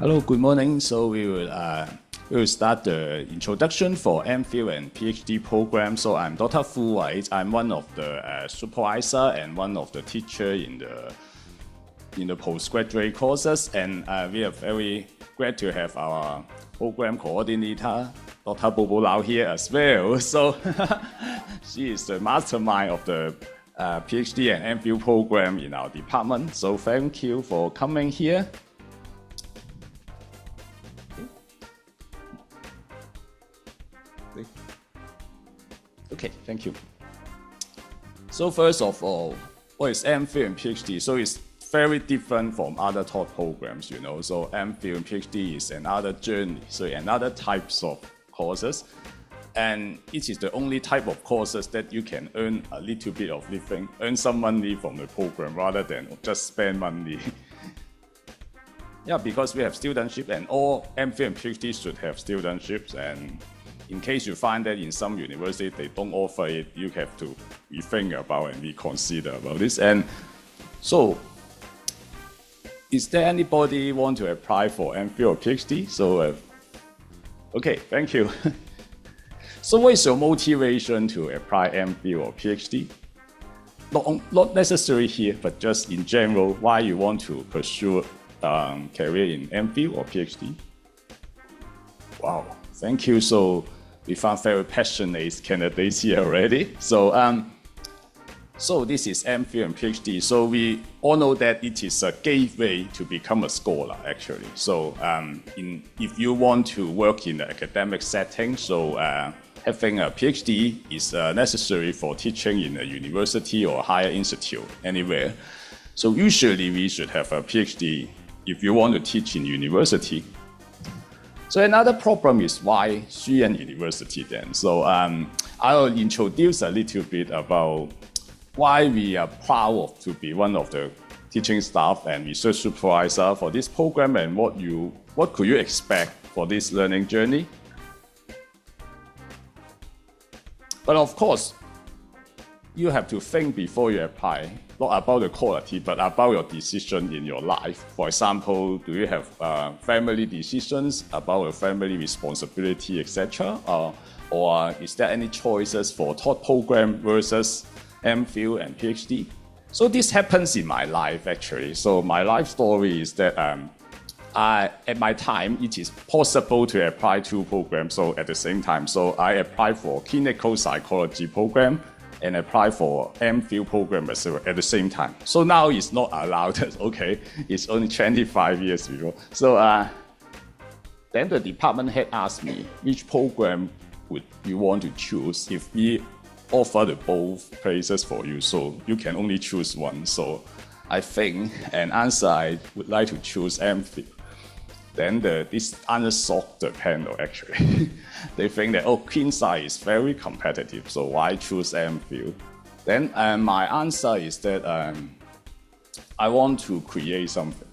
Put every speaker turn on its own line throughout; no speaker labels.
Hello, good morning. So we will start the introduction for MPhil and PhD program. So I'm Dr. Fu Wai. I'm one of the supervisor and one of the teacher in the postgraduate courses. And we are very glad to have our program coordinator, Dr. Bobo Lau, here as well. So she is the mastermind of the PhD and MPhil program in our department. So thank you for coming here. Okay, thank you. So first of all, what is MPhil and PhD? So it's very different from other taught programs, you know. So MPhil and PhD is another journey, so another types of courses. And it is the only type of courses that you can earn a little bit of living, earn some money from the program rather than just spend money. Yeah, because we have studentship and all MPhil and PhD should have studentships, and in case you find that in some university they don't offer it, you have to rethink about and reconsider about this. And so, is there anybody want to apply for MPhil or PhD? So, okay, thank you. So what is your motivation to apply MPhil or PhD? Not necessarily here, but just in general, why you want to pursue career in MPhil or PhD? Wow, thank you. So we found very passionate candidates here already. So, so this is MPhil and PhD. So we all know that it is a gateway to become a scholar, actually. So if you want to work in the academic setting, so having a PhD is necessary for teaching in a university or higher institute, anywhere. So usually we should have a PhD if you want to teach in university. So another problem is why HKSYU University then. So I'll introduce a little bit about why we are proud to be one of the teaching staff and research supervisor for this program, and what could you expect for this learning journey. But of course, you have to think before you apply, not about the quality, but about your decision in your life. For example, do you have family decisions about your family responsibility, etc.? Or is there any choices for taught program versus MPhil and PhD? So this happens in my life, actually. So my life story is that at my time, it is possible to apply two programs so at the same time. So I applied for clinical psychology program and apply for MPhil program at the same time. So now it's not allowed, okay? It's only 25 years ago. So then the department head asked me, which program would you want to choose if we offer the both places for you? So you can only choose one. So I think an answer I would like to choose MPhil. Then this answer shocked the panel, actually. They think that, Queensland is very competitive, so why choose MPhil? Then my answer is that I want to create something.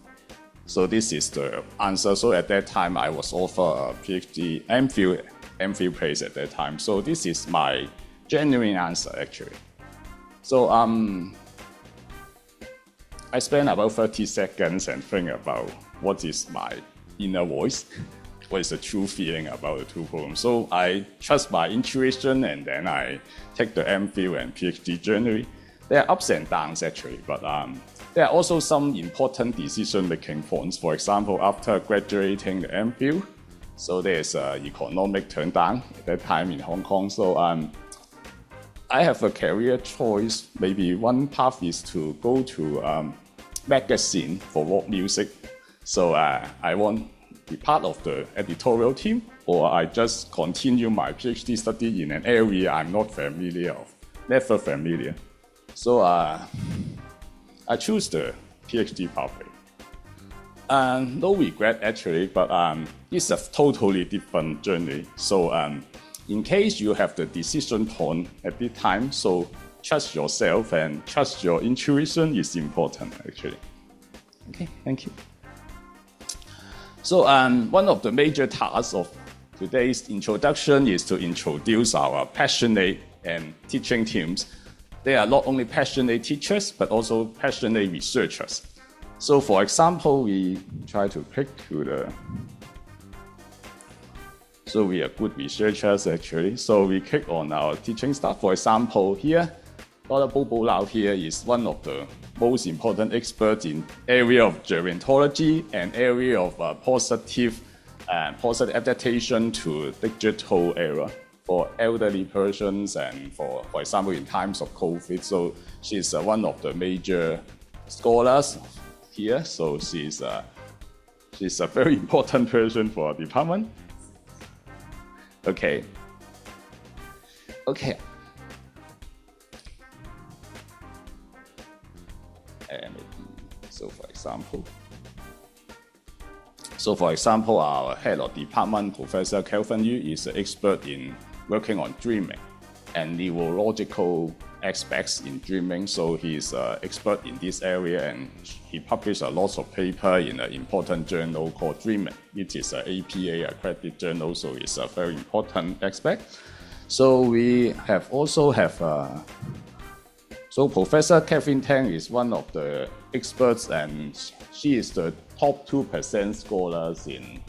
So this is the answer. So at that time, I was offered a PhD, MPhil place at that time. So this is my genuine answer, actually. So I spent about 30 seconds and think about what is my inner voice, what is the true feeling about the two programs. So I trust my intuition, and then I take the MPhil and PhD journey. There are ups and downs, actually, but there are also some important decision-making points. For example, after graduating the MPhil, so there's an economic turn down at that time in Hong Kong. So I have a career choice. Maybe one path is to go to magazine for rock music. So I want to be part of the editorial team, or I just continue my PhD study in an area I'm not familiar of, never familiar. So I choose the PhD pathway. No regret, actually, but it's a totally different journey. So in case you have the decision point at the time, so trust yourself and trust your intuition is important, actually. Okay, thank you. So one of the major tasks of today's introduction is to introduce our passionate and teaching teams. They are not only passionate teachers, but also passionate researchers. So for example, we try to click to the, so we are good researchers actually. So we click on our teaching staff. For example, here, Dr. Bobo Lau here is one of the most important experts in area of gerontology and area of positive adaptation to digital era for elderly persons and for example, in times of COVID. So she's one of the major scholars here. So she's a very important person for our department. Okay. And so for example, our head of department, Professor HKSYU, is an expert in working on dreaming and neurological aspects in dreaming. So he's an expert in this area, and he published a lot of paper in an important journal called Dreaming, which is an APA accredited journal. So it's a very important aspect. So we so Professor Catherine Tang is one of the experts, and she is the top 2% scholars in.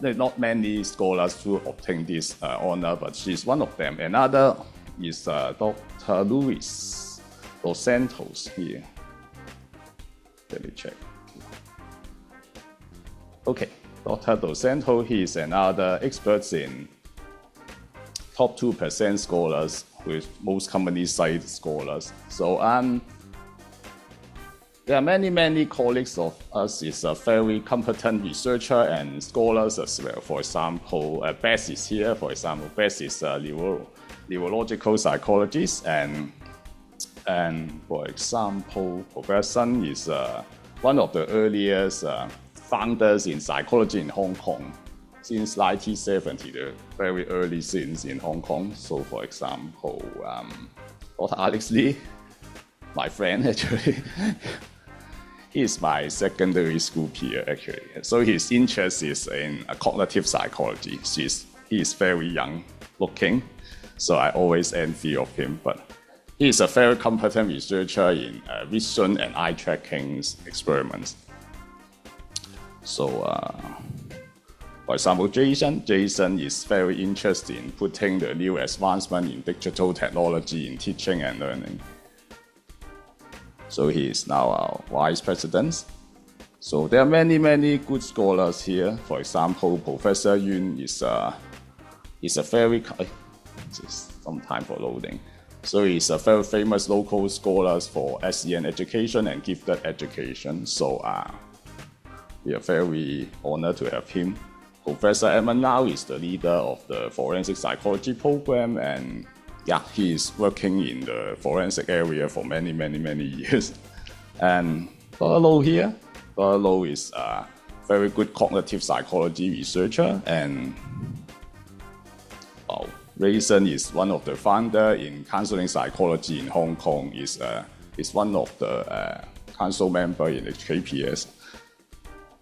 There are not many scholars who obtain this honor, but she's one of them. Another is Dr. Luis Dos Santos here. Let me check. Okay, Dr. Dos Santos, he is another expert in top 2% scholars, with most companies cite scholars. So there are many colleagues of us is a very competent researcher and scholars as well. For example, Bess is here. For example, Bess is a neurological psychologist, and for example, Professor Sun is one of the earliest founders in psychology in Hong Kong since 1970, the very early scenes in Hong Kong. So for example, Dr. Alex Lee, my friend actually, he is my secondary school peer actually. So his interest is in cognitive psychology. He is very young looking, so I always envy of him, but he is a very competent researcher in vision and eye tracking experiments. So for example, Jason is very interested in putting the new advancement in digital technology in teaching and learning. So he is now our vice president. So there are many good scholars here. For example, Professor Yun is a very, just some time for loading. So he's a very famous local scholar for SEN education and gifted education. So we are very honored to have him. Professor Edmund Lau is the leader of the forensic psychology program, and yeah, he is working in the forensic area for many years. And Dr. Low here, Dr. Low is a very good cognitive psychology researcher, and Rayson is one of the founder in counseling psychology in Hong Kong, is one of the council member in HKPS.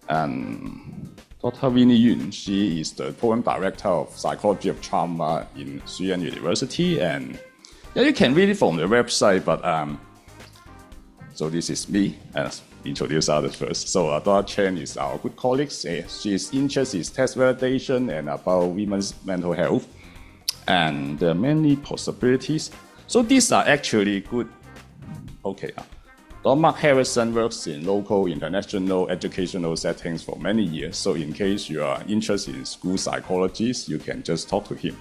And Dr. Winnie Yun, she is the program director of psychology of trauma in Xi'an University, and yeah, you can read it from the website. But so this is me, and introduce others first. So Dr. Chen is our good colleague. She's interested in test validation and about women's mental health, and there are many possibilities. So these are actually good. Okay. Dr. Mark Harrison works in local international educational settings for many years. So in case you are interested in school psychologists, you can just talk to him.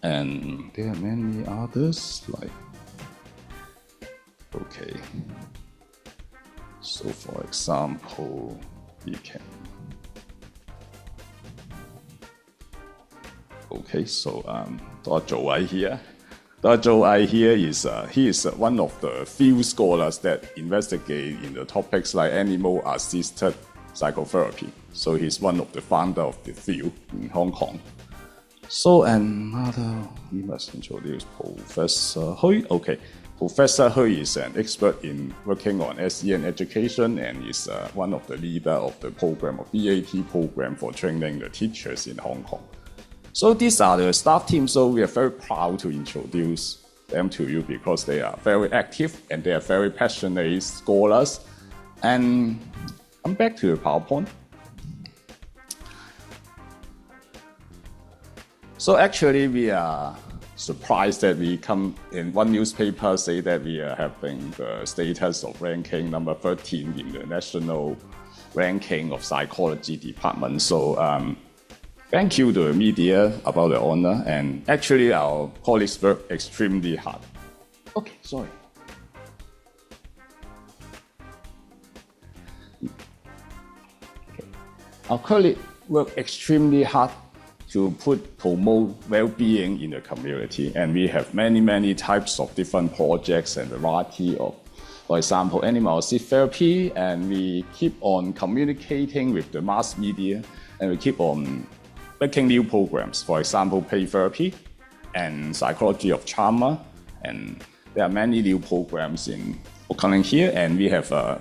And there are many others like, okay. So for example, we can, okay, so Dr. Zhou Ai here. Dr. Zhou Ai here is he is one of the few scholars that investigate in the topics like animal-assisted psychotherapy. So he's one of the founder of the field in Hong Kong. So another, we must introduce Professor Hui. Okay, Professor Hui is an expert in working on SEN education and is one of the leader of the program of BAT program for training the teachers in Hong Kong. So these are the staff team, so we are very proud to introduce them to you because they are very active and they are very passionate scholars. And I'm back to the PowerPoint. So actually, we are surprised that we come in one newspaper say that we are having the status of ranking number 13 in the national ranking of psychology department. So thank you to the media about the honor. And actually, our colleagues work extremely hard. Okay, sorry. Our colleagues work extremely hard to promote well-being in the community. And we have many types of different projects and variety of, for example, animal assist therapy, and we keep on communicating with the mass media, and we keep on making new programs, for example, play therapy and psychology of trauma, and there are many new programs in occurring here, and we have a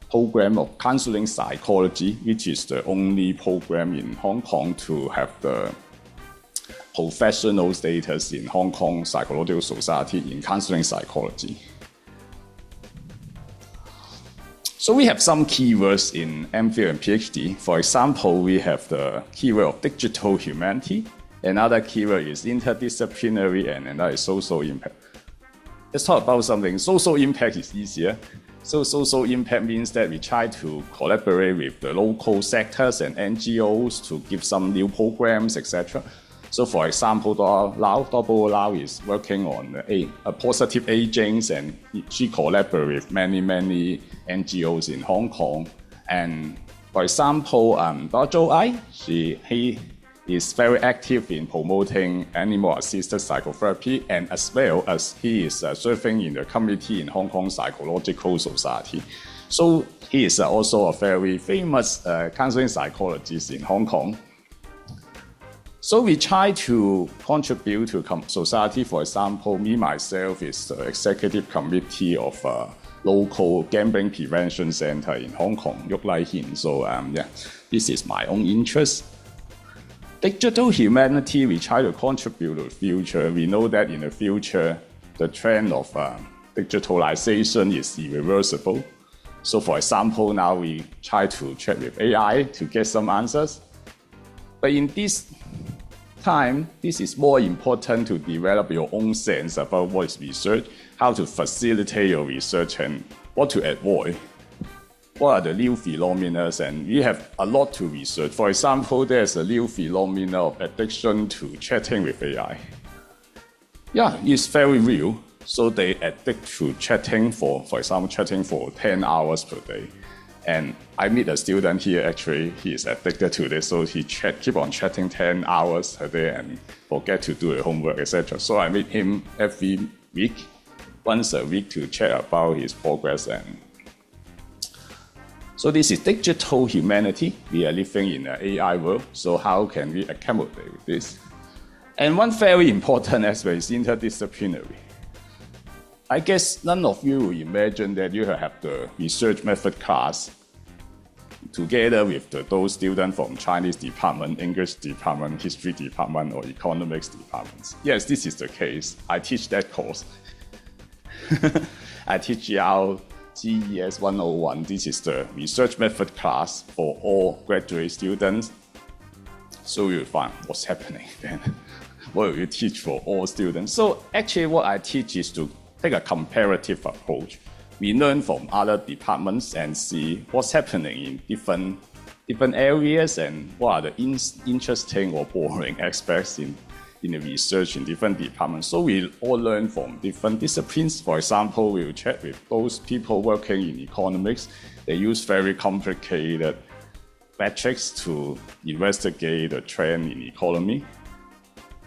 program of counseling psychology, which is the only program in Hong Kong to have the professional status in Hong Kong Psychological Society in counseling psychology. So we have some keywords in MPhil and PhD. For example, we have the keyword of digital humanity. Another keyword is interdisciplinary, and another is social impact. Let's talk about something. Social impact is easier. So social impact means that we try to collaborate with the local sectors and NGOs to give some new programs, etc. So for example, Double Lau is working on a positive aging, and she collaborates with many NGOs in Hong Kong. And for example, Zhou Ai, he is very active in promoting animal-assisted psychotherapy, and as well as he is serving in the committee in Hong Kong Psychological Society. So he is also a very famous counseling psychologist in Hong Kong. So we try to contribute to society. For example, me myself is the executive committee of a local gambling prevention center in Hong Kong, Yuk Lai Hin. So this is my own interest. Digital humanity, we try to contribute to the future. We know that in the future, the trend of digitalization is irreversible. So for example, now we try to chat with AI to get some answers. But in this time, this is more important to develop your own sense about what is research, how to facilitate your research, and what to avoid. What are the new phenomena? And we have a lot to research. For example, there's a new phenomena of addiction to chatting with AI. Yeah, it's very real. So they addict to chatting for example, chatting for 10 hours per day. And I meet a student here, actually, he is addicted to this. So he keep on chatting 10 hours a day and forget to do the homework, etc. So I meet him every week, once a week, to chat about his progress. And so this is digital humanity. We are living in an AI world, so how can we accommodate with this? And one very important aspect is interdisciplinary. I guess none of you will imagine that you have the research method class together with those students from Chinese department, English department, history department, or economics departments. Yes, this is the case. I teach that course. I teach our GES 101. This is the research method class for all graduate students. So you'll find what's happening then. What will you teach for all students? So actually what I teach is to take a comparative approach. We learn from other departments and see what's happening in different areas and what are the interesting or boring aspects in the research in different departments. So we all learn from different disciplines. For example, we'll chat with those people working in economics. They use very complicated metrics to investigate the trend in economy.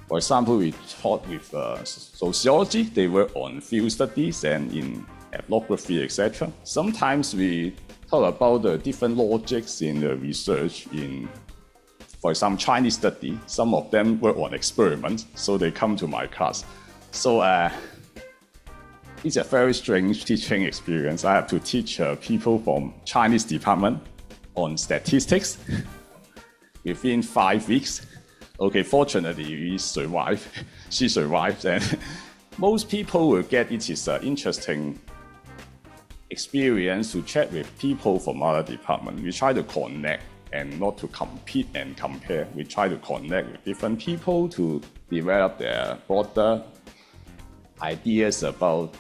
For example, we talk with sociology. They work on field studies and in ethnography, etc. Sometimes we talk about the different logics in the research in, for example, Chinese study. Some of them work on experiments, so they come to my class. So it's a very strange teaching experience. I have to teach people from Chinese department on statistics within 5 weeks. Okay, fortunately, we survived. She survived, and most people will get it is an interesting experience to chat with people from other departments. We try to connect and not to compete and compare. We try to connect with different people to develop their broader ideas about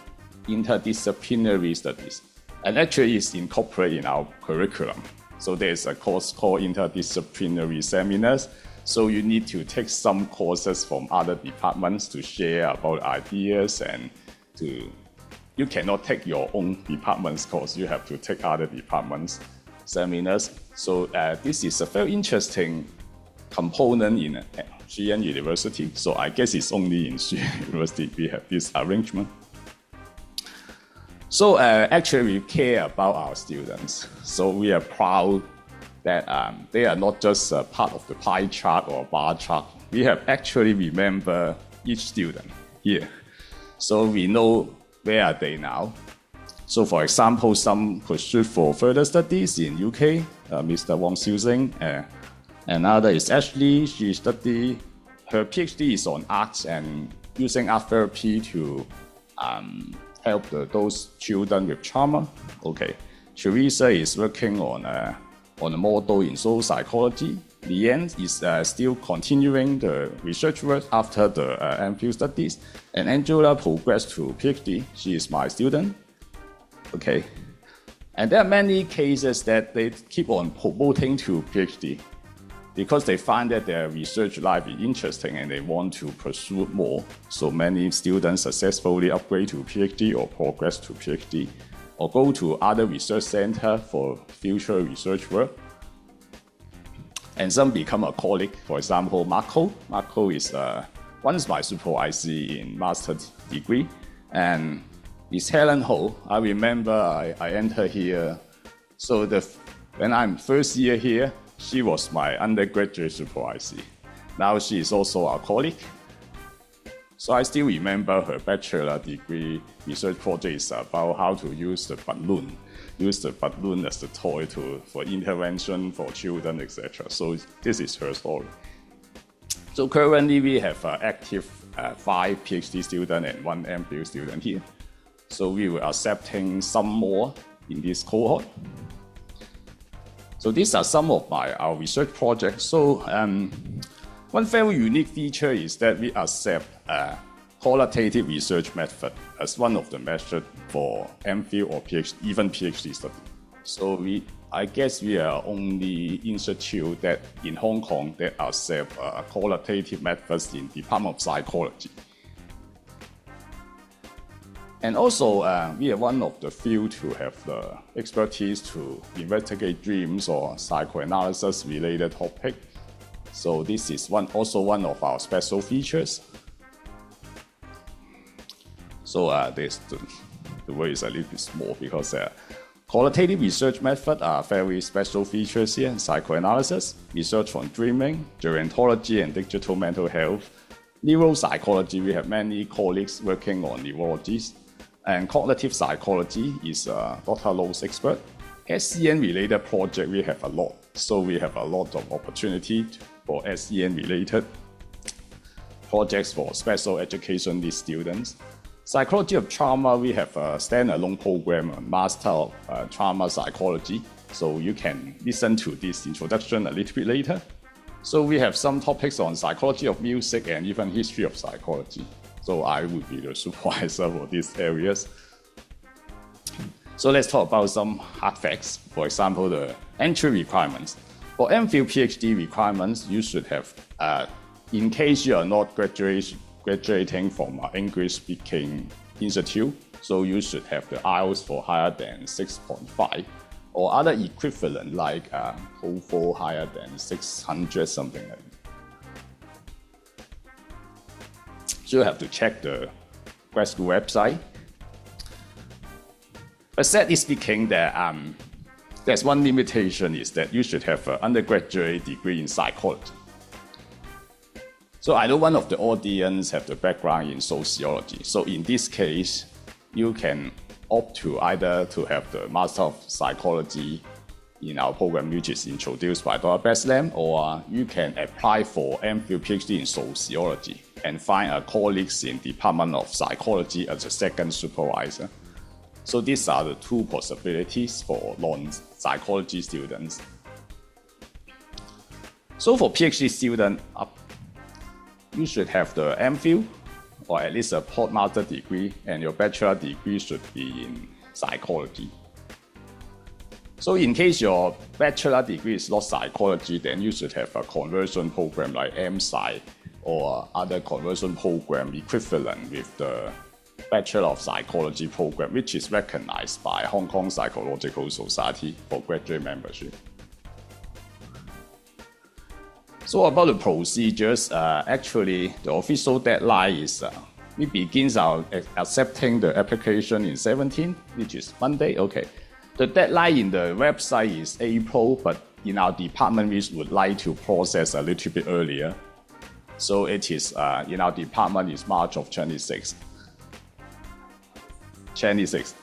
interdisciplinary studies. And actually it's incorporated in our curriculum. So there's a course called interdisciplinary seminars. So you need to take some courses from other departments to share about ideas, and you cannot take your own department's course. You have to take other departments' seminars. So this is a very interesting component in Xi'an University. So I guess it's only in Xi'an University we have this arrangement. So actually we care about our students. So we are proud that they are not just part of the pie chart or bar chart. We have actually remembered each student here. So we know where are they now. So for example, some pursued for further studies in UK, Mr. Wong Xiu-Sing. Another is Ashley. She studied, her PhD is on arts and using art therapy to help those children with trauma. Okay. Teresa is working on a model in social psychology. Leanne is still continuing the research work after the MPhil studies. And Angela progressed to PhD. She is my student. Okay. And there are many cases that they keep on promoting to PhD because they find that their research life is interesting and they want to pursue more. So many students successfully upgrade to PhD or progress to PhD or go to other research center for future research work. And some become a colleague. For example, Marco. Marco is once my supervisor in master's degree. And Miss Helen Ho, I remember I entered here. So when I'm first year here, she was my undergraduate supervisor. Now she is also our colleague. So I still remember her bachelor degree research project is about how to use the balloon as a toy for intervention for children, etc. So this is her story. So currently we have active 5 PhD students and 1 MPhil student here. So we were accepting some more in this cohort. So these are some of our research projects. So one very unique feature is that we accept qualitative research method as one of the methods for MPhil or PhD, even PhD study. So I guess we are only institute that in Hong Kong that accept qualitative methods in Department of Psychology. And also, we are one of the few to have the expertise to investigate dreams or psychoanalysis related topic. So this is also one of our special features. So the word is a little bit small because qualitative research methods are very special features here. Psychoanalysis, research on dreaming, gerontology and digital mental health, neuropsychology. We have many colleagues working on neurologies. And cognitive psychology is Dr. Lowe's expert. SCN-related project, we have a lot. So we have a lot of opportunity for SCN-related projects for special education needs students. Psychology of trauma, we have a standalone program, a Master of Trauma Psychology. So you can listen to this introduction a little bit later. So we have some topics on psychology of music and even history of psychology. So I will be the supervisor for these areas. So let's talk about some hard facts. For example, the entry requirements. For MPhil PhD requirements, you should have, in case you are not graduating from an English-speaking institute, so you should have the IELTS for higher than 6.5, or other equivalent like TOEFL higher than 600, something like that. So you have to check the grad school website. But sadly speaking, there's one limitation is that you should have an undergraduate degree in psychology. So I know one of the audience have the background in sociology. So in this case, you can opt to either to have the Master of Psychology in our program, which is introduced by Dr. Beslam, or you can apply for MPhil PhD in sociology and find colleagues in Department of Psychology as a second supervisor. So these are the two possibilities for non-psychology students. So for PhD students, you should have the MPhil or at least a postmaster degree, and your bachelor degree should be in psychology. So in case your bachelor degree is not psychology, then you should have a conversion program like MPhil or other conversion program equivalent with the Bachelor of Psychology program, which is recognized by Hong Kong Psychological Society for graduate membership. So about the procedures, actually the official deadline is, we begins our accepting the application in 17th, which is Monday, okay. The deadline in the website is April, but in our department we would like to process a little bit earlier. So it is, in our department is March of 26th. 26th.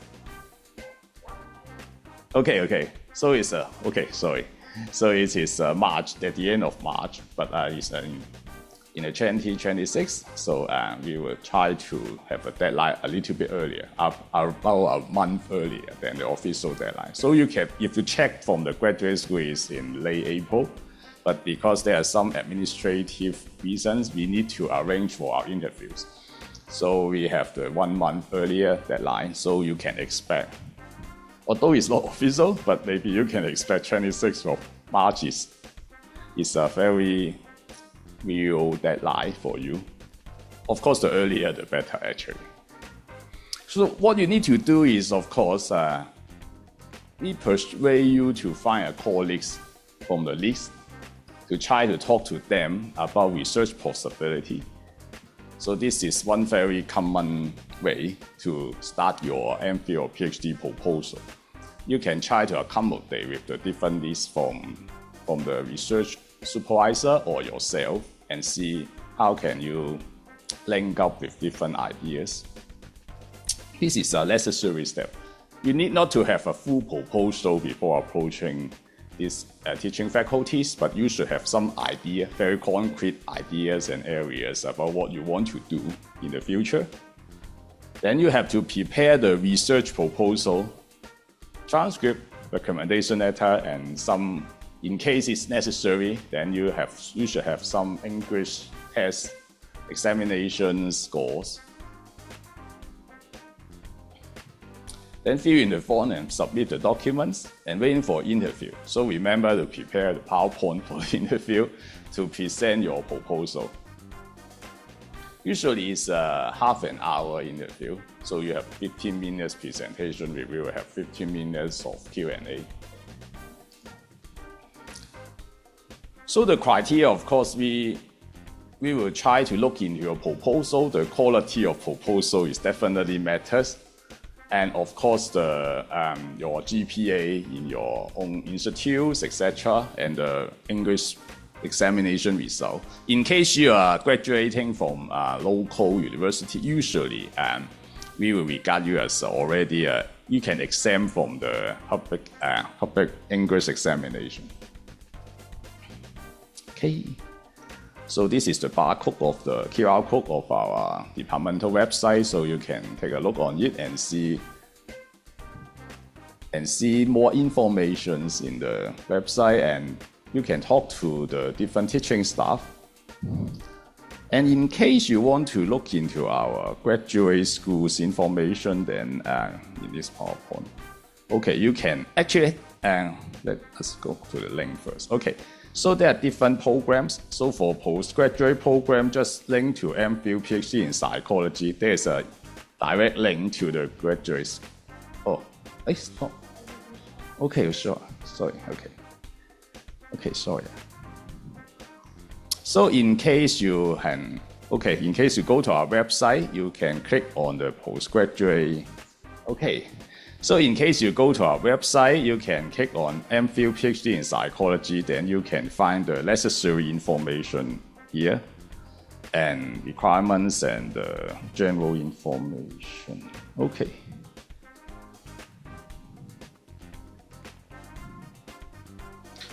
Okay. So it's, okay, sorry. So it is March, at the end of March, but it's in the 2026. So we will try to have a deadline a little bit earlier, about a month earlier than the official deadline. So you can, if you check from the graduate school, it's in late April, but because there are some administrative reasons, we need to arrange for our interviews. So we have the 1 month earlier deadline, so you can expect, although it's not official, but maybe you can expect 26th of March is a very real deadline for you. Of course, the earlier the better, actually. So what you need to do is, of course, we persuade you to find a colleagues from the list to try to talk to them about research possibility. So this is one very common way to start your MPhil or PhD proposal. You can try to accommodate with the different lists from the research supervisor or yourself and see how can you link up with different ideas. This is a necessary step. You need not to have a full proposal before approaching these teaching faculties, but you should have some idea, very concrete ideas and areas about what you want to do in the future. Then you have to prepare the research proposal, transcript, recommendation letter, and some, in case it's necessary, then you should have some English test examination scores. Then fill in the form and submit the documents and wait for interview. So remember to prepare the PowerPoint for the interview to present your proposal. Usually it's a half an hour interview. So you have 15 minutes presentation, we will have 15 minutes of Q&A. So the criteria, of course, we will try to look into your proposal. The quality of proposal is definitely matters. And of course, your GPA in your own institutes, etc., and the English examination result. In case you are graduating from a local university, usually we will regard you as already you can exempt from the public English examination. Okay. So this is the barcode of the QR code of our departmental website, so you can take a look on it and see more information in the website, and you can talk to the different teaching staff. And in case you want to look into our graduate school's information, then in this PowerPoint, okay, you can actually, let us go to the link first. Okay. So there are different programs. So for postgraduate program, just link to MPhil PhD in psychology. There's a direct link to the graduates. Oh, stop. Okay, sure. Sorry. Okay, sorry. So in case you go to our website, you can click on the postgraduate. Okay. So in case you go to our website, you can click on MPhil PhD in psychology, then you can find the necessary information here and requirements and general information. Okay.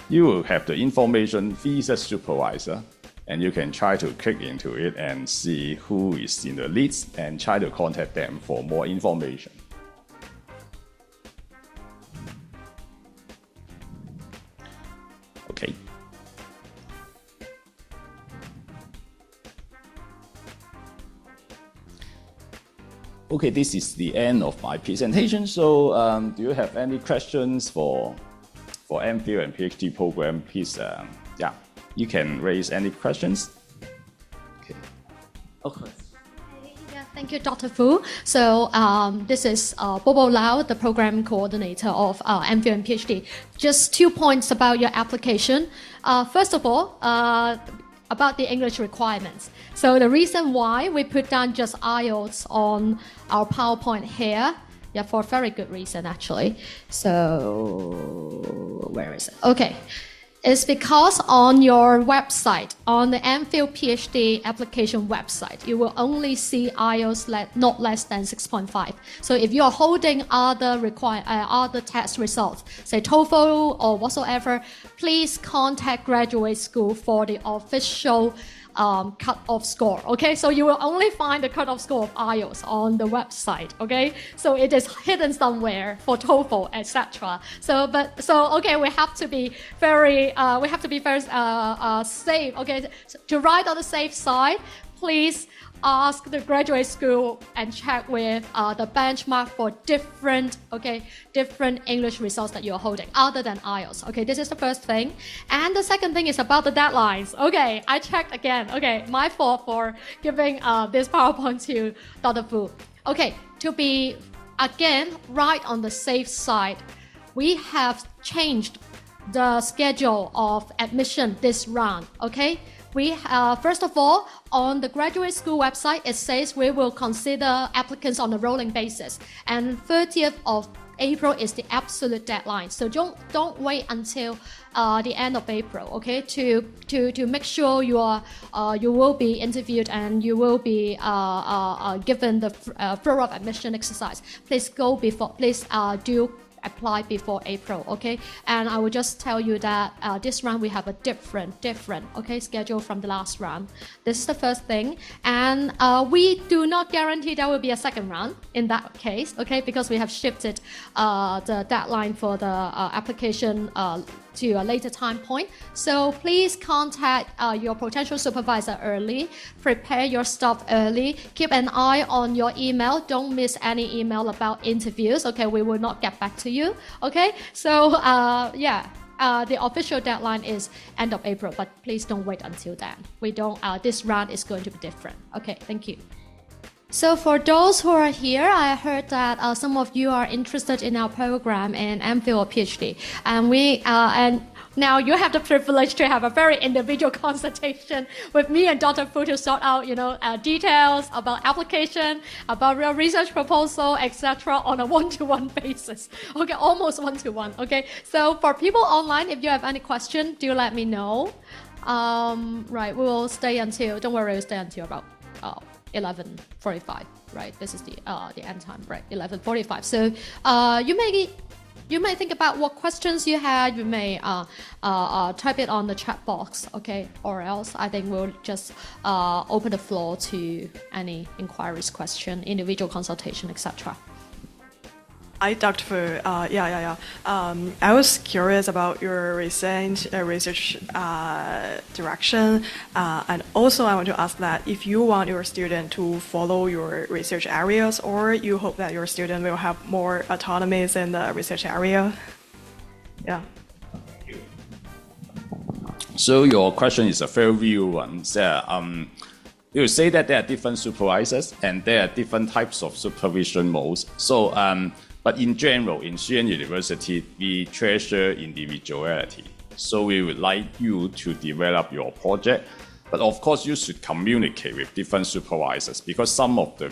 You will have the information visa supervisor, and you can try to click into it and see who is in the list and try to contact them for more information. Okay, this is the end of my presentation. So do you have any questions for MPhil and PhD program? Please, yeah, you can raise any questions. Okay. Okay.
Yeah, thank you, Dr. Fu. So this is Bobo Lau, the program coordinator of MPhil and PhD. Just 2 points about your application. First of all, about the English requirements. So the reason why we put down just IELTS on our PowerPoint here, yeah, for a very good reason actually. So where is it? Okay. It's because on your website, on the MPhil PhD application website, you will only see IELTS not less than 6.5. So if you are holding other test results, say TOEFL or whatsoever, please contact graduate school for the official cut-off score, okay? So you will only find the cut-off score of IELTS on the website, okay? So it is hidden somewhere for TOEFL, etc. So okay, we have to be very safe, okay? So to ride on the safe side, please ask the graduate school and check with the benchmark for different English results that you're holding other than IELTS. Okay, this is the first thing. And the second thing is about the deadlines. Okay, I checked again. Okay, my fault for giving this PowerPoint to Dr. Fu. Okay, to be again right on the safe side, we have changed the schedule of admission this round. Okay. We first of all, on the graduate school website, it says we will consider applicants on a rolling basis, and 30th of April is the absolute deadline. So don't wait until the end of April, okay? To make sure you will be interviewed and you will be given the thorough admission exercise. Please go before. Please do apply before April, okay? And I will just tell you that this round we have a different, okay, schedule from the last round. This is the first thing. And we do not guarantee there will be a second round in that case, okay? Because we have shifted the deadline for the application to a later time point. So please contact your potential supervisor early, prepare your stuff early, keep an eye on your email, don't miss any email about interviews, okay? We will not get back to you, okay? So the official deadline is end of April, but please don't wait until then. This round is going to be different. Okay, thank you. So for those who are here, I heard that some of you are interested in our program in MPhil or PhD, and now you have the privilege to have a very individual consultation with me and Dr. Fu to sort out, details about application, about your research proposal, etc. on a one-to-one basis. Okay, almost one-to-one. Okay, so for people online, if you have any question, do let me know. Right, we will stay until. Don't worry, we'll stay until about 11:45, right? This is the end time, right? 11:45. So you may think about what questions you had. You may type it on the chat box, okay? Or else I think we'll just open the floor to any inquiries, question, individual consultation, etc.
Hi, Dr. Fu. I was curious about your recent research direction, and also I want to ask that if you want your student to follow your research areas, or you hope that your student will have more autonomy in the research area. Yeah.
So your question is a very real one. You say that there are different supervisors and there are different types of supervision modes. So, but in general, in Xi'an University, we treasure individuality. So we would like you to develop your project, but of course you should communicate with different supervisors, because some of the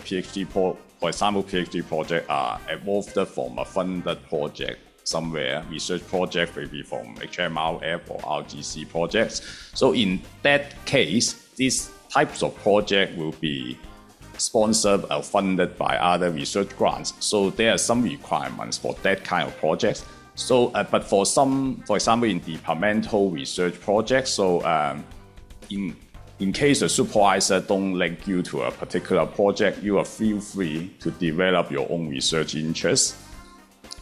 for example, PhD projects are evolved from a funded project somewhere, research project maybe from HMRF or RGC projects. So in that case, these types of project will be sponsored or funded by other research grants. So there are some requirements for that kind of projects. So, but for example, in departmental research projects, so in case the supervisor don't link you to a particular project, you feel free to develop your own research interests.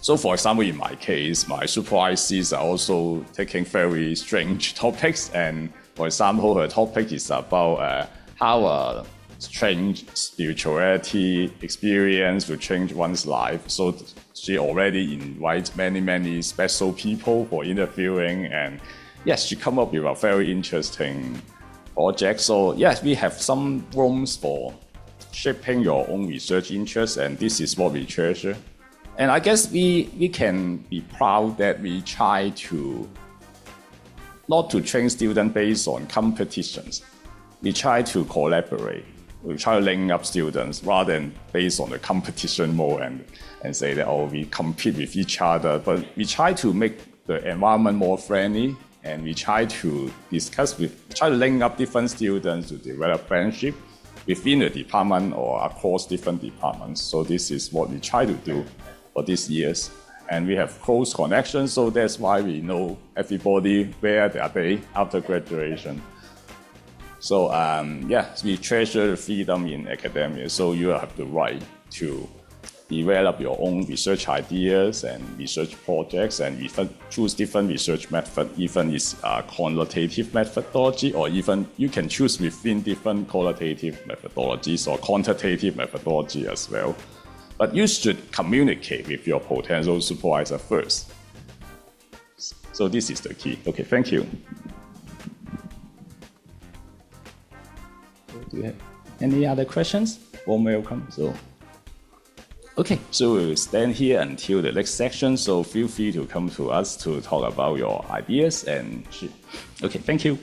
So for example, in my case, my supervisors are also taking very strange topics, and for example, her topic is about how change spirituality experience to change one's life. So she already invites many special people for interviewing, and yes, she come up with a very interesting project. So yes, we have some rooms for shaping your own research interests, and this is what we treasure. And I guess we can be proud that we try to not to train students based on competitions. We try to collaborate. We try to link up students rather than based on the competition mode and say that, oh, we compete with each other. But we try to make the environment more friendly, and we try to try to link up different students to develop friendship within the department or across different departments. So this is what we try to do for these years. And we have close connections, so that's why we know everybody where they are after graduation. So we treasure the freedom in academia. So you have the right to develop your own research ideas and research projects, and even choose different research method, even it's quantitative methodology, or even you can choose within different qualitative methodologies or quantitative methodology as well. But you should communicate with your potential supervisor first. So this is the key. Okay, thank you. Do you have any other questions? Warm welcome. Okay, so we'll stand here until the next section. So feel free to come to us to talk about your ideas and. Okay, thank you.